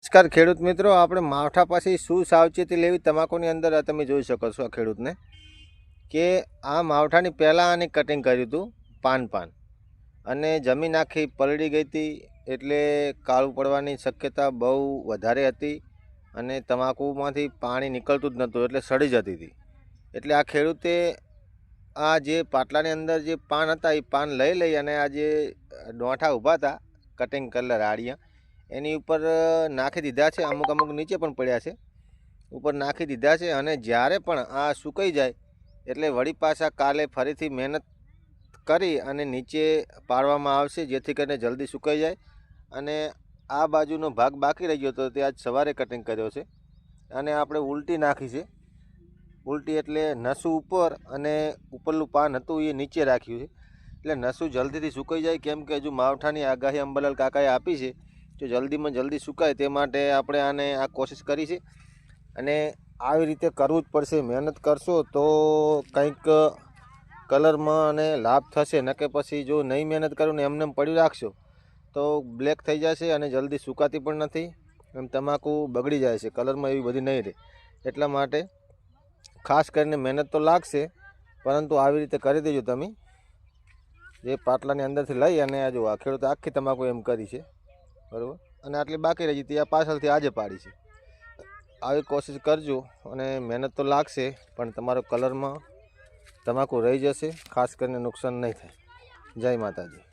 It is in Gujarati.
નમસ્કાર ખેડૂત મિત્રો, આપણે માવઠા પછી શું સાવચેતી લેવી તમાકુની અંદર તમે જોઈ શકો છો. આ ખેડૂતને કે આ માવઠાની પહેલાં આને કટિંગ કર્યું હતું પાન અને જમીન આખી પલળી ગઈ હતી, એટલે કાળું પડવાની શક્યતા બહુ વધારે હતી અને તમાકુમાંથી પાણી નીકળતું જ નહોતું, એટલે સડી જતી હતી. એટલે આ ખેડૂતે આ જે પાટલાની અંદર જે પાન હતા એ પાન લઈ અને આ જે ડોંઠા ઊભા હતા કટિંગ કરેલા રાડિયા એની ઉપર નાખી દીધા છે. અમુક નીચે પણ પડ્યા છે, ઉપર નાખી દીધા છે. અને જ્યારે પણ આ સુકાઈ જાય એટલે વળી પાછા કાલે ફરીથી મહેનત કરી અને નીચે પાડવામાં આવશે, જેથી કરીને જલ્દી સુકાઈ જાય. અને આ બાજુનો ભાગ બાકી રહી ગયો હતો તે આજ સવારે કટિંગ કર્યો છે. અને આપણે ઉલટી નાખી છે. ઉલટી એટલે નસું ઉપર અને ઉપરનું પાન હતું એ નીચે રાખ્યું છે, એટલે નસું જલ્દીથી સુકાઈ જાય. કેમ કે હજુ માવઠાની આગાહી અંબાલાલ કાકાએ આપી છે, જો જલ્દીમાં જલ્દી સુકાય તે માટે આપણે આને આ કોશિશ કરી છે. અને આવી રીતે કરવું જ પડશે. મહેનત કરશો તો કંઈક કલરમાં અને લાભ થશે, ન કે પછી જો નહીં મહેનત કરો ને એમને પડ્યું રાખશો તો બ્લેક થઈ જશે અને જલ્દી સુકાતી પણ નથી. એમ તમાકુ બગડી જાય છે, કલરમાં એવી બધી નહીં રહે. એટલા માટે ખાસ કરીને મહેનત તો લાગશે, પરંતુ આવી રીતે કરી દેજો તમે. જે પાટલાની અંદરથી લઈ અને આ જો આ ખેડૂત આખી તમાકુ એમ કરી છે, બરાબર. અને આટલી બાકી રહી હતી આ પાછળથી આજે પાડી છે. આવી કોશિશ કરજો અને મહેનત તો લાગશે, પણ તમારો કલરમાં તમાકુ રહી જશે. ખાસ કરીને નુકસાન નહીં થાય. જય માતાજી.